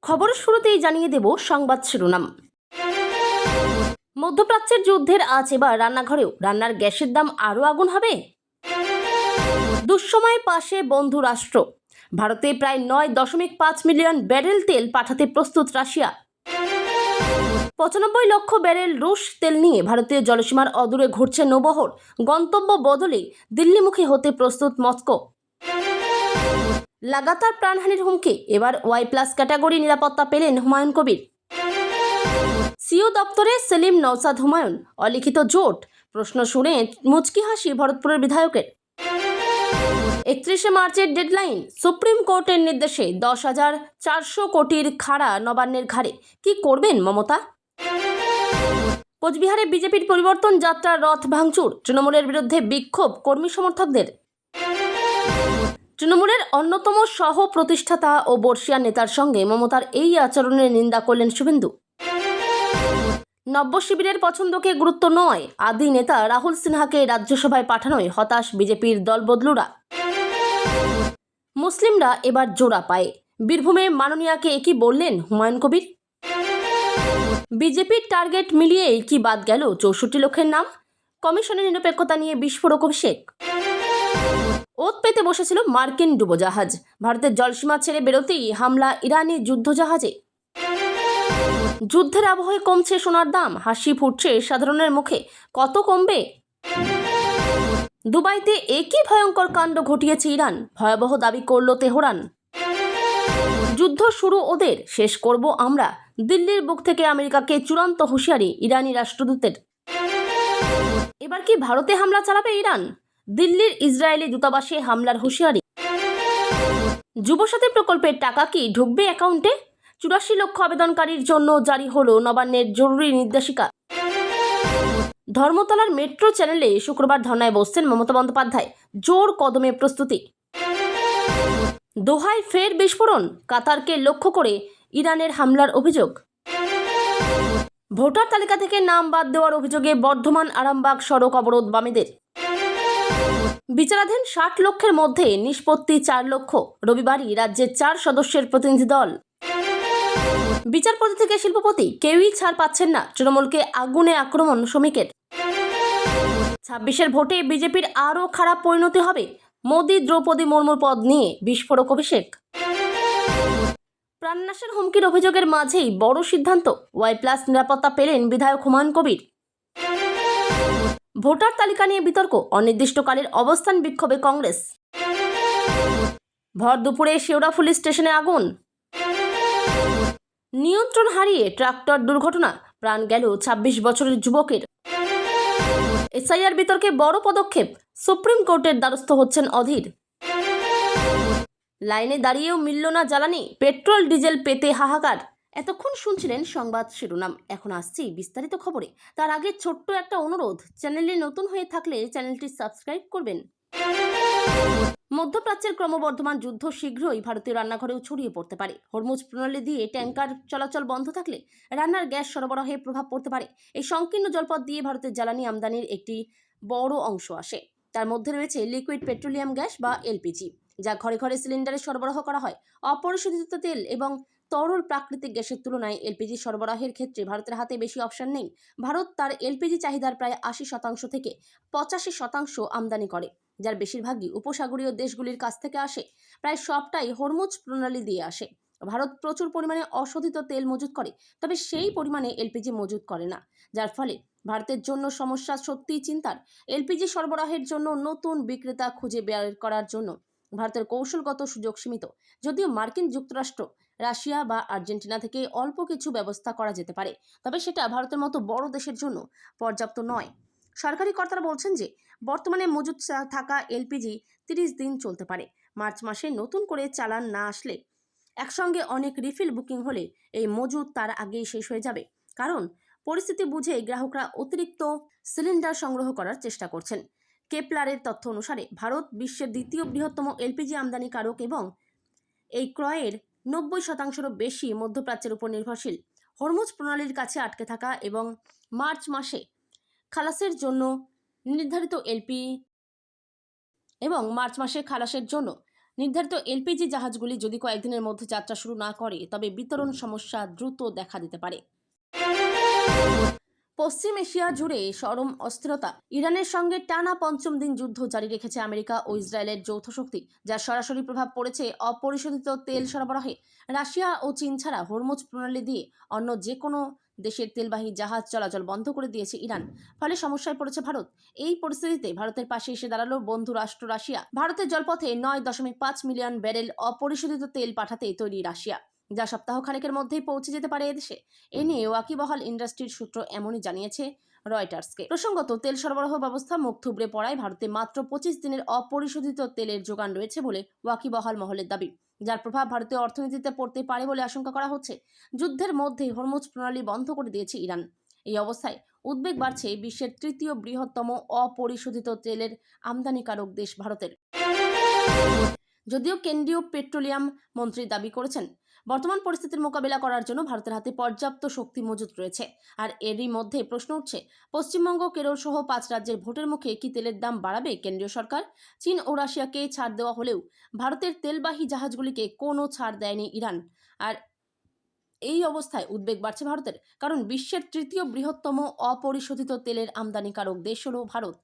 খবরের শুরুতেই জানিয়ে দেব সংবাদ শিরোনাম। মধ্যপ্রাচ্যের যুদ্ধের আজ এবার রান্নাঘরেও, রান্নার গ্যাসের দাম আরও আগুন হবে। দুঃসময়ে পাশে বন্ধু রাষ্ট্র। ভারতে প্রায় 9.5 মিলিয়ন ব্যারেল তেল পাঠাতে প্রস্তুত রাশিয়া। 95 লক্ষ ব্যারেল রুশ তেল নিয়ে ভারতীয় জলসীমার অদূরে ঘুরছে নৌবহর। গন্তব্য বদলে দিল্লিমুখী হতে প্রস্তুত মস্কো। লাগাতার প্রাণহানির হুমকি, এবার ওয়াই+ ক্যাটাগরি নিরাপত্তা পেলেন হুমায়ুন কবির। সিও দপ্তরে সেলিম নওসাদ হুমায়ুন, অলিখিত জোট। প্রশ্ন শুনে মুচকি হাসি ভরতপুরের বিধায়কের। 31শে মার্চের ডেডলাইন, সুপ্রিম কোর্টের নির্দেশে 10,400 কোটির খাড়া নবান্নের ঘাড়ে। কি করবেন মমতা? কোচবিহারে বিজেপির পরিবর্তন যাত্রার রথ ভাঙচুর, তৃণমূলের বিরুদ্ধে বিক্ষোভ কর্মী সমর্থকদের। তৃণমূলের অন্যতম সহ প্রতিষ্ঠাতা ও বর্ষিয়ান নেতার সঙ্গে মমতার এই আচরণের নিন্দা করলেন শুভেন্দু। নব্য শিবিরের পছন্দকে গুরুত্ব নয়, আদি নেতা রাহুল সিনহাকে রাজ্যসভায় পাঠানোয় হতাশ বিজেপির দলবদলুরা। মুসলিমরা এবার জোড়া পায়, বীরভূমে মাননীয়াকে একই বললেন হুমায়ুন কবির। বিজেপির টার্গেট মিলিয়েই কি বাদ গেল 64 লক্ষের নাম? কমিশনের নিরপেক্ষতা নিয়ে বিস্ফোরক অভিষেক। ওত পেতে বসেছিল মার্কিন ডুবোজাহাজ, ভারতের জলসীমা ছেড়ে বেরোতেই হামলা ইরানি যুদ্ধজাহাজে। যুদ্ধের আবহে কমছে সোনার দাম, হাসি ফুটছে সাধারণের মুখে। কত কমবে? দুবাইতে একই ভয়ঙ্কর কাণ্ড ঘটিয়েছে ইরান, ভয়াবহ দাবি করল তেহরান। যুদ্ধ শুরু ওদের, শেষ করব আমরা। দিল্লির বুক থেকে আমেরিকাকে চূড়ান্ত হুঁশিয়ারি ইরানি রাষ্ট্রদূতের। এবার কি ভারতে হামলা চালাবে ইরান? দিল্লির ইসরায়েলি দূতাবাসে হামলার হুঁশিয়ারি। যুবসাথী প্রকল্পের টাকা কি ঢুকবে অ্যাকাউন্টে? 84 লক্ষ আবেদনকারীর জন্য জারি হলো নবান্নের জরুরি নির্দেশিকা। ধর্মতলার মেট্রো চ্যানেলে শুক্রবার ধর্নায় বসছেন মমতা বন্দ্যোপাধ্যায়, জোর কদমে প্রস্তুতি। দোহায় ফের বিস্ফোরণ, কাতারকে লক্ষ্য করে ইরানের হামলার অভিযোগ। ভোটার তালিকা থেকে নাম বাদ দেওয়ার অভিযোগে বর্ধমান আরামবাগ সড়ক অবরোধ বামেদের। বিচারাধীন 60 লক্ষের মধ্যে নিষ্পত্তি 4 লক্ষ, রবিবারই রাজ্যের 4 সদস্যের প্রতিনিধি দল। বিচারপতি থেকে শিল্পপতি কেউই ছাড় পাচ্ছেন না, তৃণমূলকে আগুনে আক্রমণ শ্রমিকের। 26-এর ভোটে বিজেপির আরও খারাপ পরিণতি হবে, মোদি দ্রৌপদী মুর্মুর পদ নিয়ে বিস্ফোরক অভিষেক। প্রাণনাশের হুমকির অভিযোগের মাঝেই বড় সিদ্ধান্ত, ওয়াই+ নিরাপত্তা পেলেন বিধায়ক হুমায়ুন কবির। ভোটার তালিকা নিয়ে বিতর্ক, অনির্দিষ্টকালের অবস্থান বিক্ষোভে কংগ্রেস। ভর দুপুরে শেওড়াফুলি স্টেশনে আগুন, নিয়ন্ত্রণ হারিয়ে ট্রাক্টর দুর্ঘটনা, প্রাণ গেল 26 বছরের যুবকের। এসআইআর বিতর্কে বড় পদক্ষেপ, সুপ্রিম কোর্টের দ্বারস্থ হচ্ছেন অধীর। লাইনে দাঁড়িয়েও মিলল না জ্বালানি, পেট্রোল ডিজেল পেতে হাহাকার। এতক্ষণ শুনছিলেন সংবাদ শিরোনাম, এখন আসছি বিস্তারিত খবরে। তার আগে ছোট্ট একটা অনুরোধ, চ্যানেলে নতুন হয়ে থাকলে চ্যানেলটি সাবস্ক্রাইব করবেন। মধ্যপ্রাচ্যের ক্রমবর্ধমান যুদ্ধ শীঘ্রই ভারতীয় রান্নাঘরেও ছড়িয়ে পড়তে পারে। হরমুজ প্রণালী দিয়ে ট্যাঙ্কার চলাচল বন্ধ থাকলে রান্নার গ্যাস সরবরাহে প্রভাব পড়তে পারে। এই সংকীর্ণ জলপথ দিয়ে ভারতের জ্বালানি আমদানির একটি বড় অংশ আসে। তার মধ্যে রয়েছে লিকুইড পেট্রোলিয়াম গ্যাস বা এলপিজি, যা ঘরে ঘরে সিলিন্ডারে সরবরাহ করা হয়। অপরিশোধিত তেল এবং তরল প্রাকৃতিক গ্যাসের তুলনায় এলপিজি সরবরাহের ক্ষেত্রে ভারতের হাতে বেশি অপশন নেই। ভারত তার এলপিজি চাহিদার প্রায় 80% থেকে 85% আমদানি করে, যার বেশিরভাগই উপসাগরীয় দেশগুলির কাছ থেকে আসে। প্রায় সবটাই হরমুজ প্রণালী দিয়ে আসে। ভারত প্রচুর পরিমাণে অশোধিত তেল মজুত করে, তবে সেই পরিমাণে এলপিজি মজুত করে না, যার ফলে ভারতের জন্য সমস্যা সত্যিই চিন্তার। এলপিজি সরবরাহের জন্য নতুন বিক্রেতা খুঁজে বের করার জন্য ভারতের কৌশলগত সুযোগ সীমিত, যদিও মার্কিন যুক্তরাষ্ট্র, রাশিয়া বা আর্জেন্টিনা থেকে অল্প কিছু ব্যবস্থা করা যেতে পারে, তবে সেটা ভারতের মতো বড় দেশের জন্য পর্যাপ্ত নয়। সরকারি কর্তারা বলছেন যে বর্তমানে মজুত থাকা এলপিজি 30 দিন চলতে পারে। মার্চ মাসে নতুন করে চালান না আসলে, একসঙ্গে অনেক রিফিল বুকিং হলে এই মজুত তার আগেই শেষ হয়ে যাবে। কারণ পরিস্থিতি বুঝে গ্রাহকরা অতিরিক্ত সিলিন্ডার সংগ্রহ করার চেষ্টা করছেন। কেপলারের তথ্য অনুসারে ভারত বিশ্বের দ্বিতীয় বৃহত্তম এলপিজি আমদানিকারক এবং এই ক্রয়ের 90%-রও বেশি মধ্যপ্রাচ্যের উপর নির্ভরশীল। হরমুজ প্রণালীর কাছে আটকে থাকা এবং মার্চ মাসে খালাসের জন্য নির্ধারিত নির্ধারিত এলপিজি জাহাজগুলি যদি কয়েকদিনের মধ্যে যাত্রা শুরু না করে তবে বিতরণ সমস্যা দ্রুত দেখা দিতে পারে। পশ্চিম এশিয়া জুড়ে চরম অস্থিরতা। ইরানের সঙ্গে টানা পঞ্চম দিন যুদ্ধ জারি রেখেছে আমেরিকা ও ইসরায়েলের যৌথ শক্তি, যার সরাসরি প্রভাব পড়েছে অপরিশোধিত তেল সরবরাহে। রাশিয়া ও চীন ছাড়া হরমুজ প্রণালী দিয়ে অন্য যে কোনো দেশের তেলবাহী জাহাজ চলাচল বন্ধ করে দিয়েছে ইরান। ফলে সমস্যায় পড়েছে ভারত। এই পরিস্থিতিতে ভারতের পাশে এসে দাঁড়ালো বন্ধু রাষ্ট্র রাশিয়া। ভারতের জলপথে 9.5 মিলিয়ন ব্যারেল অপরিশোধিত তেল পাঠাতে তৈরি রাশিয়া, যা সপ্তাহখানেকের মধ্যেই পৌঁছে যেতে পারে এদেশে। এ নিয়ে ওয়াকিবহাল ইন্ডাস্ট্রির সূত্র এমনই জানিয়েছে রয়টার্সকে। প্রসঙ্গত, তেল সরবরাহ ব্যবস্থা মুখ থুবড়ে পড়ায় ভারতে মাত্র 25 দিনের অপরিশোধিত তেলের যোগান রয়েছে বলে ওয়াকিবহাল মহলের দাবি, যার প্রভাব ভারতীয় অর্থনীতিতে পড়তে পারে বলে আশঙ্কা করা হচ্ছে। যুদ্ধের মধ্যে হরমুজ প্রণালী বন্ধ করে দিয়েছে ইরান। এই অবস্থায় উদ্বেগ বাড়ছে বিশ্বের তৃতীয় বৃহত্তম অপরিশোধিত তেলের আমদানিকারক দেশ ভারতের। যদিও কেন্দ্রীয় পেট্রোলিয়াম মন্ত্রী দাবি করেছেন বর্তমান পরিস্থিতির মোকাবিলা করার জন্য ভারতের হাতে পর্যাপ্ত শক্তি মজুত রয়েছে। আর এরই মধ্যে প্রশ্ন উঠছে, পশ্চিমবঙ্গ, কেরল সহ 5 রাজ্যের ভোটের মুখে কি তেলের দাম বাড়াবে কেন্দ্রীয় সরকার? চীন ও রাশিয়াকে ছাড় দেওয়া হলেও ভারতের তেলবাহী জাহাজগুলিকে কোনো ছাড় দেয়নি ইরান। আর এই অবস্থায় উদ্বেগ বাড়ছে ভারতের, কারণ বিশ্বের তৃতীয় বৃহত্তম অপরিশোধিত তেলের আমদানিকারক দেশ হল ভারত।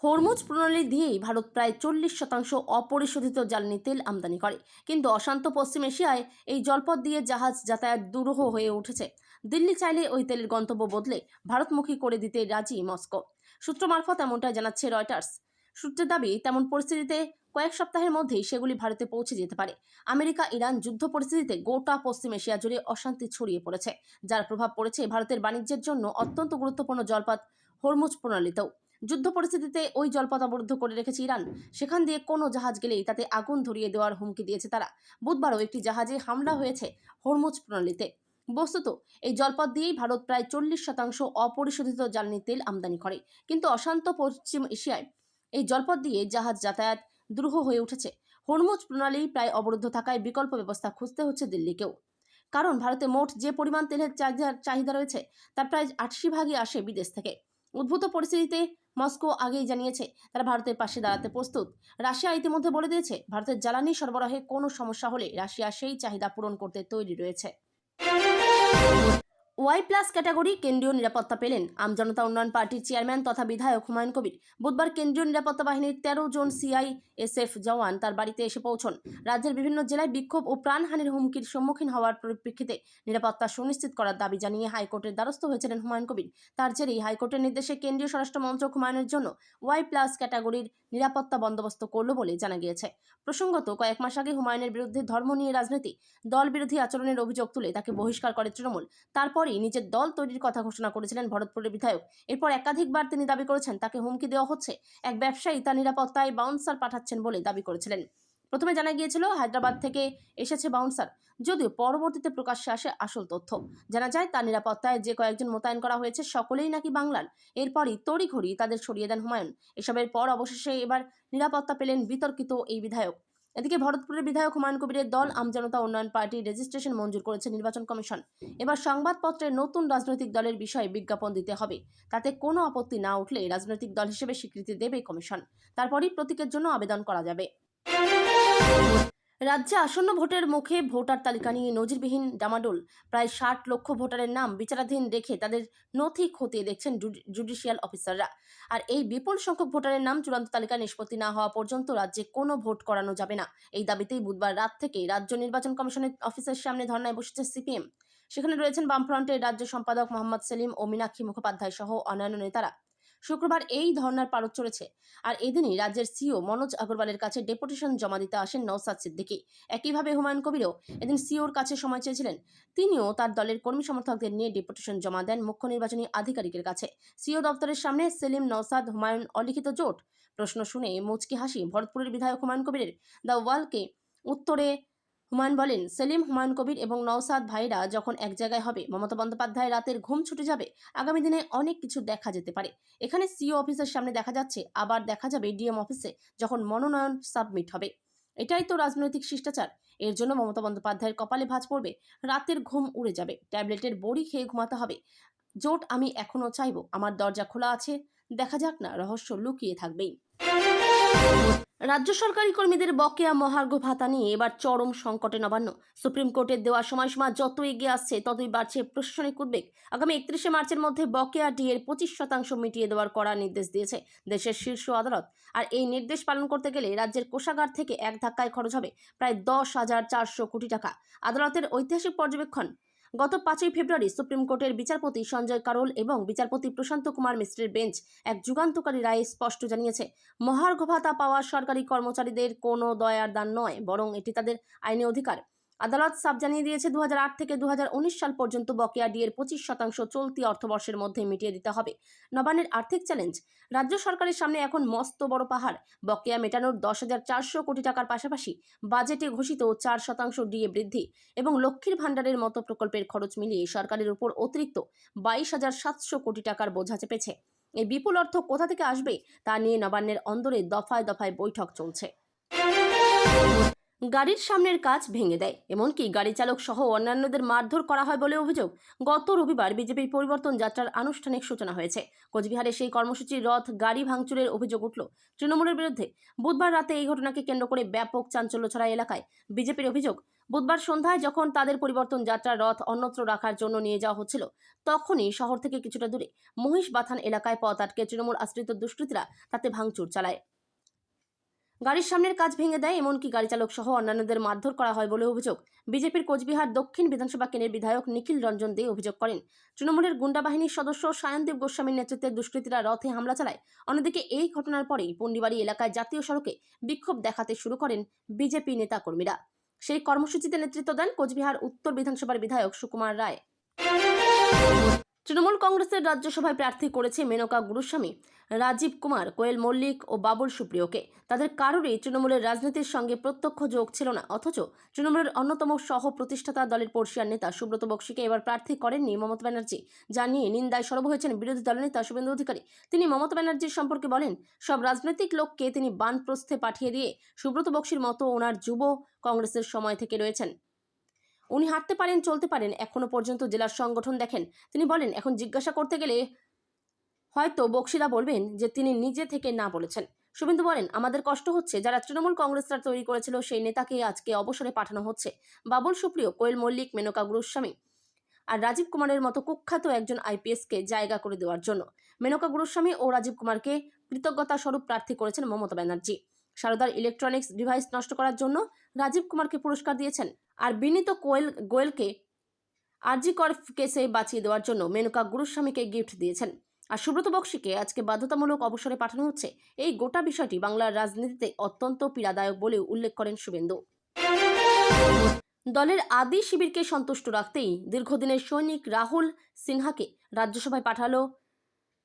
হরমুজ প্রণালী দিয়েই ভারত প্রায় 40% অপরিশোধিত জ্বালানি তেল আমদানি করে। কিন্তু অশান্ত পশ্চিম এশিয়ায় এই জলপথ দিয়ে জাহাজ যাতায়াত দুরূহ হয়ে উঠেছে। দিল্লি চাইলে ওই তেলের গন্তব্য বদলে ভারতমুখী করে দিতে রাজি মস্কো। সূত্র মারফত এমনটাই জানাচ্ছে রয়টার্স। সূত্রের দাবি, তেমন পরিস্থিতিতে কয়েক সপ্তাহের মধ্যেই সেগুলি ভারতে পৌঁছে যেতে পারে। আমেরিকা ইরান যুদ্ধ পরিস্থিতিতে গোটা পশ্চিম এশিয়া জুড়ে অশান্তি ছড়িয়ে পড়েছে, যার প্রভাব পড়েছে ভারতের বাণিজ্যের জন্য অত্যন্ত গুরুত্বপূর্ণ জলপথ হরমুজ প্রণালীতেও। যুদ্ধ পরিস্থিতিতে ওই জলপথ অবরুদ্ধ করে রেখেছে ইরান। সেখান দিয়ে কোনো জাহাজ গেলেই তাতে আগুন ধরিয়ে দেওয়ার হুমকি দিয়েছে তারা। বুধবারও একটি জাহাজে হামলা হয়েছে হরমুজ প্রণালীতে। বস্তুত এই জলপথ দিয়েই ভারত প্রায় 40% অপরিশোধিত জ্বালানি তেল আমদানি করে। কিন্তু অশান্ত পশ্চিম এশিয়ায় এই জলপথ দিয়ে জাহাজ যাতায়াত দুরূহ হয়ে উঠেছে। হরমুজ প্রণালী প্রায় অবরুদ্ধ থাকায় বিকল্প ব্যবস্থা খুঁজতে হচ্ছে দিল্লিকেও। কারণ ভারতে মোট যে পরিমাণ তেলের চাহিদা রয়েছে তার প্রায় 80% আসে বিদেশ থেকে। উদ্ভূত পরিস্থিতিতে মস্কো আগেই জানিয়েছে তারা ভারতের পাশে দাঁড়াতে প্রস্তুত। রাশিয়া ইতিমধ্যে বলে দিয়েছে ভারতের জ্বালানি সরবরাহে কোনো সমস্যা হলে রাশিয়া সেই চাহিদা পূরণ করতে তৈরি রয়েছে। ওয়াই+ ক্যাটাগরি কেন্দ্রীয় নিরাপত্তা পেলেন আমজনতা উন্নয়ন পার্টির চেয়ারম্যান তথা বিধায়ক হুমায়ুন কবির। বুধবার কেন্দ্রীয় নিরাপত্তা বাহিনীর 13 জন সিআইএসএফ জওয়ান তার বাড়িতে এসে পৌঁছন। রাজ্যের বিভিন্ন জেলায় বিক্ষোভ ও প্রাণহানির হুমকির সম্মুখীন হওয়ার পরিপ্রেক্ষিতে নিরাপত্তা সুনিশ্চিত করার দাবি জানিয়ে হাইকোর্টের দ্বারস্থ হয়েছিলেন হুমায়ুন কবির। তার জেরেই হাইকোর্টের নির্দেশে কেন্দ্রীয় স্বরাষ্ট্র মন্ত্রক হুমায়ুনের জন্য ওয়াই+ ক্যাটাগরির নিরাপত্তা বন্দোবস্ত করল বলে জানা গিয়েছে। প্রসঙ্গত, কয়েক মাস আগে হুমায়ুনের বিরুদ্ধে ধর্ম নিয়ে রাজনীতি, দল বিরোধী আচরণের অভিযোগ তুলে তাকে বহিষ্কার করে তৃণমূল। তারপরই নিজের দল তৈরির কথা ঘোষণা করেছিলেন ভরতপুরের বিধায়ক। এরপর একাধিকবার তিনি দাবি করেছেন তাকে হুমকি দেওয়া হচ্ছে। এক ব্যবসায়ী তার নিরাপত্তায় বাউন্সার পাঠাচ্ছেন বলে দাবি করেছিলেন। প্রথমে জানা গিয়েছিল হায়দ্রাবাদ থেকে এসেছে বাউন্সার, যদিও পরবর্তীতে প্রকাশ্যে আসে আসল তথ্য। জানা যায় তার নিরাপত্তায় যে কয়েকজন মোতায়েন করা হয়েছে সকলেই নাকি বাংলার। এরপরই তড়িঘড়ি তাদের সরিয়ে দেন হুমায়ুন। এসবের পর অবশেষে এবার নিরাপত্তা পেলেন বিতর্কিত এই বিধায়ক। এদিকে ভরতপুরের বিধায়ক হুমায়ুন কবিরের দল আমজনতা উন্নয়ন পার্টির রেজিস্ট্রেশন মঞ্জুর করেছে নির্বাচন কমিশন। এবার সংবাদপত্রে নতুন রাজনৈতিক দলের বিষয়ে বিজ্ঞাপন দিতে হবে। তাতে কোনো আপত্তি না উঠলে রাজনৈতিক দল হিসেবে স্বীকৃতি দেবে কমিশন। তারপরই প্রতীকের জন্য আবেদন করা যাবে। রাজ্যে আসন্ন ভোটের মুখে ভোটার তালিকা নিয়ে নজিরবিহীন ডামাডোল। প্রায় 60 লক্ষ ভোটারের নাম বিচারাধীন রেখে তাদের নথি খতিয়ে দেখছেন জুডিশিয়াল অফিসাররা। আর এই বিপুল সংখ্যক ভোটারের নাম চূড়ান্ত তালিকা নিষ্পত্তি না হওয়া পর্যন্ত রাজ্যে কোনো ভোট করানো যাবে না। এই দাবিতেই বুধবার রাত থেকে রাজ্য নির্বাচন কমিশনের অফিসের সামনে ধর্নায় বসেছে সিপিএম। সেখানে রয়েছেন বামফ্রন্টের রাজ্য সম্পাদক মোহাম্মদ সেলিম ও মীনাক্ষী মুখোপাধ্যায় সহ অন্যান্য নেতারা। শুক্রবার এই ধর্নার পারদ চলেছে। আর এদিনই রাজ্যের সিও মনোজ আগরওয়ালের কাছে ডেপুটেশন জমা দিতে আসেন নওসাদ সিদ্দিকী। একইভাবে হুমায়ুন কবিরও এদিন সিওর কাছে সময় চেয়েছিলেন। তিনিও তার দলের কর্মী সমর্থকদের নিয়ে ডেপুটেশন জমা দেন মুখ্য নির্বাচনী আধিকারিকের কাছে। সিও দপ্তরের সামনে সেলিম, নওসাদ, হুমায়ুন অলিখিত জোট। প্রশ্ন শুনে মুচকি হাসি ভরতপুরের বিধায়ক হুমায়ুন কবিরের। দ্য ওয়ালকে উত্তরে হুমায়ুন বলেন, সেলিম, হুমায়ুন কবির এবং নওসাদ ভাইরা যখন এক জায়গায় হবে মমতা বন্দ্যোপাধ্যায় রাতের ঘুম ছুটে যাবে। আগামী দিনে অনেক কিছু দেখা যেতে পারে। এখানে সিও অফিসের সামনে দেখা যাচ্ছে, আবার দেখা যাবে ডিএম অফিসে যখন মনোনয়ন সাবমিট হবে। এটাই তো রাজনৈতিক শিষ্টাচার। এর জন্য মমতা বন্দ্যোপাধ্যায়ের কপালে ভাঁজ পড়বে, রাতের ঘুম উড়ে যাবে, ট্যাবলেটের বড়ি খেয়ে ঘুমাতে হবে। জোট আমি এখনো চাইবো, আমার দরজা খোলা আছে, দেখা যাক না, রহস্য লুকিয়ে থাকবেই। রাজ্য সরকারি কর্মীদের বকেয়া মহার্ঘ ভাতা নিয়ে এবার চরম সংকটে নবান্ন। সুপ্রিম কোর্টের দেওয়া সময়সীমা যত এগিয়ে আসছে ততই বাড়ছে প্রশাসনিক উদ্বেগ। আগামী 31শে মার্চের মধ্যে বকেয়া ডিএর 25% মিটিয়ে দেওয়ার কড়া নির্দেশ দিয়েছে দেশের শীর্ষ আদালত। আর এই নির্দেশ পালন করতে গেলে রাজ্যের কোষাগার থেকে এক ধাক্কায় খরচ হবে প্রায় 10,400 কোটি টাকা। আদালতের ঐতিহাসিক পর্যবেক্ষণ। গত 5ই ফেব্রুয়ারি সুপ্রিম কোর্টের বিচারপতি সঞ্জয় কারোল এবং বিচারপতি প্রশান্ত কুমার মিশ্রের বেঞ্চ এক যুগান্তকারী রায়ে স্পষ্ট জানিয়েছে, মহার্ঘ ভাতা পাওয়া সরকারি কর্মচারীদের কোনো দয়ার দান নয়, বরং এটি তাদের আইনি অধিকার। আদালত সাফ জানিয়ে দিয়েছে 2008 থেকে 2019 সাল পর্যন্ত বকেয়া ডিএর 25% চলতি অর্থবর্ষের মধ্যে মিটিয়ে দিতে হবে। নবান্নের আর্থিক চ্যালেঞ্জ। রাজ্য সরকারের সামনে এখন মস্ত বড় পাহাড়। বকেয়া মেটানোর 10,400 কোটি টাকার পাশাপাশি বাজেটে ঘোষিত 4% ডিএ বৃদ্ধি এবং লক্ষ্মীর ভাণ্ডারের মতো প্রকল্পের খরচ মিলিয়ে সরকারের উপর অতিরিক্ত 22,700 কোটি টাকার বোঝা চেপেছে। এই বিপুল অর্থ কোথা থেকে আসবে তা নিয়ে নবান্নের অন্দরে দফায় দফায় বৈঠক চলছে। গাড়ির সামনের কাচ ভেঙে দেয়, এমনকি গাড়ি চালক সহ অন্যান্যদের মারধর করা হয় বলে অভিযোগ। গত রবিবার বিজেপির পরিবর্তন যাত্রার আনুষ্ঠানিক সূচনা হয়েছে। কোচবিহারে সেই কর্মসূচির রথ গাড়ি ভাঙচুরের অভিযোগ উঠল তৃণমূলের বিরুদ্ধে। বুধবার রাতে এই ঘটনাকে কেন্দ্র করে ব্যাপক চাঞ্চল্য ছড়ায় এলাকায়। বিজেপির অভিযোগ, বুধবার সন্ধ্যায় যখন তাদের পরিবর্তন যাত্রার রথ অন্যত্র রাখার জন্য নিয়ে যাওয়া হচ্ছিল, তখনই শহর থেকে কিছুটা দূরে মহিষবাথান এলাকায় পথ আটকে তৃণমূল আশ্রিত দুষ্কৃতীরা তাতে ভাঙচুর চালায়। গাড়ির সামনের কাচ ভেঙে দেয়, এমনকি গাড়ি চালক সহ অন্যান্যদের মারধর করা হয় বলে অভিযোগ। বিজেপির কোচবিহার দক্ষিণ বিধানসভা কেন্দ্রের বিধায়ক নিখিল রঞ্জন দে অভিযোগ করেন, তৃণমূলের গুন্ডা বাহিনীর সদস্য সায়নদেব গোস্বামীর নেতৃত্বে দুষ্কৃতীরা রথে হামলা চালায়। অন্যদিকে এই ঘটনার পরেই পন্ডিবাড়ি এলাকায় জাতীয় সড়কে বিক্ষোভ দেখাতে শুরু করেন বিজেপি নেতাকর্মীরা। সেই কর্মসূচিতে নেতৃত্ব দেন কোচবিহার উত্তর বিধানসভার বিধায়ক সুকুমার রায়। তৃণমূল কংগ্রেসের রাজ্যসভায় প্রার্থী করেছে মেনকা গুরুস্বামী, রাজীব কুমার, কোয়েল মল্লিক ও বাবুল সুপ্রিয়কে। তাদের কারোরই তৃণমূলের রাজনীতির সঙ্গে প্রত্যক্ষ যোগ ছিল না, অথচ তৃণমূলের অন্যতম সহ প্রতিষ্ঠাতা দলের পর্ষিয়ার নেতা সুব্রত বক্সিকে এবার প্রার্থী করেননি মমতা ব্যানার্জি। যা নিয়ে নিন্দায় সরব হয়েছেন বিরোধী দলনেতা শুভেন্দু অধিকারী। তিনি মমতা ব্যানার্জির সম্পর্কে বলেন, সব রাজনৈতিক লোককে তিনি বানপ্রস্থে পাঠিয়ে দিয়ে সুব্রত বক্সির মতো ওনার যুব কংগ্রেসের সময় থেকে রয়েছেন। উনি হাঁটতে পারেন, চলতে পারেন, এখনো পর্যন্ত জেলার সংগঠন দেখেন। তিনি বলেন, এখন জিজ্ঞাসা করতে গেলে হয়তো বক্সিরা বলবেন যে তিনি নিজে থেকে না বলেছেন। শুভেন্দু বলেন, আমাদের কষ্ট হচ্ছে, যারা তৃণমূল কংগ্রেসরা তৈরি করেছিল সেই নেতাকে আজকে অবসরে পাঠানো হচ্ছে। বাবুল সুপ্রিয়, কোয়েল মল্লিক, মেনকা গুরুস্বামী আর রাজীব কুমারের মতো কুখ্যাত একজন আইপিএসকে জায়গা করে দেওয়ার জন্য মেনকা গুরুস্বামী ও রাজীব কুমারকে কৃতজ্ঞতা স্বরূপ প্রার্থী করেছেন মমতা ব্যানার্জি। সারদার ইলেকট্রনিক্স ডিভাইস নষ্ট করার জন্য রাজীব কুমারকে পুরস্কার দিয়েছেন, আর বিনীত গোয়েলকে আরজিকর কেসে বাঁচিয়ে দেওয়ার জন্য মেনকা গুরুস্বামীকে গিফট দিয়েছেন। আর সুব্রত বক্সিকে আজকে বাধ্যতামূলক অবসরে পাঠানো হচ্ছে। এই গোটা বিষয়টি বাংলার রাজনীতিতে অত্যন্ত পীড়াদায়ক বলেও উল্লেখ করেন শুভেন্দু। দলের আদি শিবিরকে সন্তুষ্ট রাখতেই দীর্ঘদিনের সৈনিক রাহুল সিনহাকে রাজ্যসভায় পাঠালো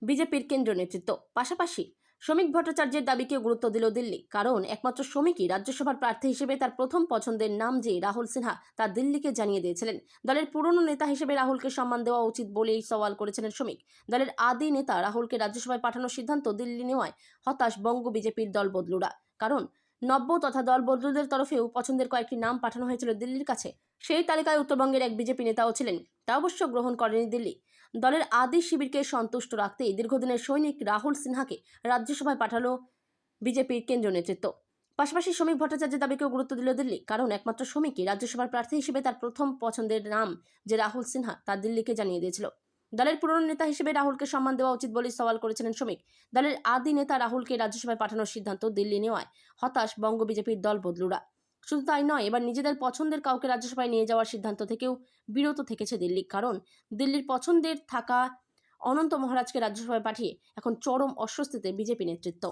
বিজেপির কেন্দ্রীয় নেতৃত্ব। পাশাপাশি শ্রমিক ভট্টাচার্যের দাবিকে গুরুত্ব দিল দিল্লি, কারণ একমাত্র শ্রমিকই রাজ্যসভার প্রার্থী হিসেবে তার প্রথম পছন্দের নাম যে রাহুল সিনহা তা দিল্লিকে জানিয়ে দিয়েছিলেন। দলের পুরনো নেতা হিসেবে রাহুলকে সম্মান দেওয়া উচিত বলেই সওয়াল করেছিলেন শ্রমিক। দলের আদি নেতা রাহুলকে রাজ্যসভায় পাঠানোর সিদ্ধান্ত দিল্লি নেওয়ায় হতাশ বঙ্গ বিজেপির দল বদলুরা, কারণ নব্য তথা দল বদলুদের তরফেও পছন্দের কয়েকটি নাম পাঠানো হয়েছিল দিল্লির কাছে। সেই তালিকায় উত্তরবঙ্গের এক বিজেপি নেতাও ছিলেন, তা অবশ্য গ্রহণ করেনি দিল্লি। দলের আদি শিবিরকে সন্তুষ্ট রাখতেই দীর্ঘদিনের সৈনিক রাহুল সিনহাকে রাজ্যসভায় পাঠালো বিজেপির কেন্দ্রীয় নেতৃত্ব। পাশাপাশি শ্রমিক ভট্টাচার্যের দাবিকেও গুরুত্ব দিল দিল্লি, কারণ একমাত্র শ্রমিকই রাজ্যসভার প্রার্থী হিসেবে তার প্রথম পছন্দের নাম যে রাহুল সিনহা তা দিল্লিকে জানিয়ে দিয়েছিল। দলের পুরনো নেতা হিসেবে রাহুলকে সম্মান দেওয়া উচিত বলে সওয়াল করেছিলেন শ্রমিক। দলের আদি নেতা রাহুলকে রাজ্যসভায় পাঠানোর সিদ্ধান্ত দিল্লি নেওয়ায় হতাশ বঙ্গ বিজেপির দল বদলুরা। শুধু তাই নয়, এবার নিজেদের পছন্দের কাউকে রাজ্যসভায় নিয়ে যাওয়ার সিদ্ধান্ত থেকেও বিরত থেকেছে দিল্লি, কারণ দিল্লির পছন্দের থাকা অনন্ত মহারাজকে রাজ্যসভায় পাঠিয়ে এখন চরম অস্বস্তিতে বিজেপি নেতৃত্ব।